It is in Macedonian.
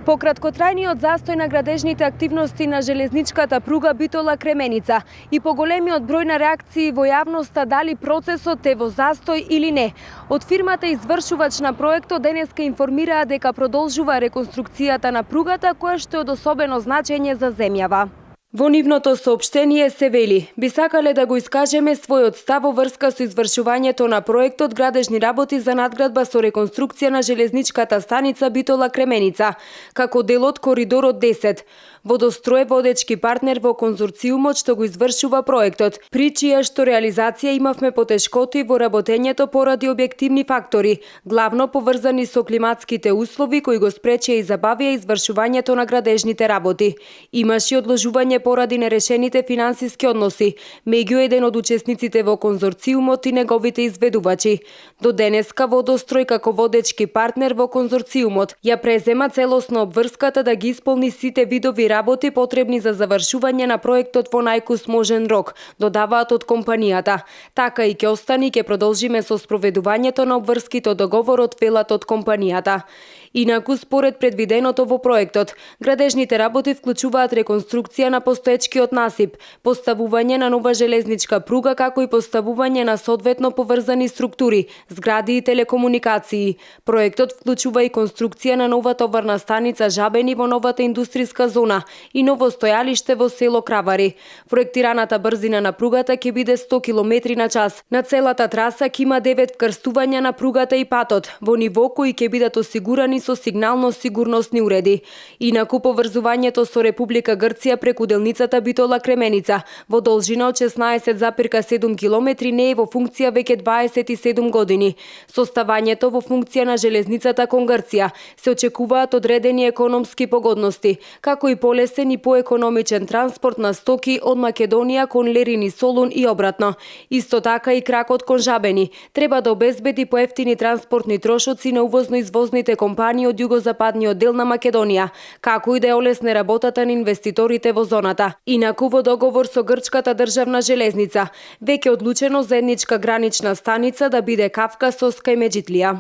По краткотрајниот застој на градежните активности на железничката пруга Битола-Кременица и по големиот број на реакции во јавноста дали процесот е во застој или не, од фирмата извршувач на проектот денеска информираа дека продолжува реконструкцијата на пругата, која што е од особено значење за земјава. Во нивното соопштение се вели: би сакале да го искажеме својот став во врска со извршувањето на проектот градежни работи за надградба со реконструкција на железничката станица Битола-Кременица, како дел од коридорот 10. Водострој е водечки партнер во конзорциумот што го извршува проектот, при чија што реализација имавме потешкоти во работењето поради објективни фактори, главно поврзани со климатските услови кои го спречија и забавија извршувањето на градежните работи. Имаше одложување поради нерешените финансиски односи меѓу еден од учесниците во конзорциумот и неговите изведувачи. До денеска Водострој како водечки партнер во конзорциумот ја презема целосно обврската да ги исполни сите видови работи потребни за завршување на проектот во најкусможен рок, додаваат од компанијата. Така и ќе остане и ќе продолжиме со спроведувањето на обврските договорот, велат од компанијата. Инаку, според предвиденото во проектот, градежните работи вклучуваат реконструкција на постоечкиот насип, поставување на нова железничка пруга, како и поставување на соодветно поврзани структури, згради и телекомуникации. Проектот вклучува и конструкција на нова товарна станица Жабени во новата индустријска зона и ново стојалиште во село Кравари. Проектираната брзина на пругата ќе биде 100 км на час. На целата траса ќе има 9 вкрстувања на пругата и патот, во ниво кои ќе бидат осигурани со сигнално-сигурносни уреди. Инаку поврзувањето со Република Грција преку делницата Битола-Кременица во должина од 16,7 км не е во функција веќе 27 години. Составањето во функција на железницата кон Грција се очекуваат одредени економски погодности, како и полесен и поекономичен транспорт на стоки од Македонија кон Лерин и Солун и обратно. Исто така и кракот кон Жабени треба да обезбеди поевтини транспортни трошоци на увозно-извозните компании од југозападниот дел на Македонија, како и да ја олесне работата на инвеститорите во зоната. Инаку во договор со Грчката државна железница веќе одлучено заедничка гранична станица да биде Кавкасоска и Меджитлија.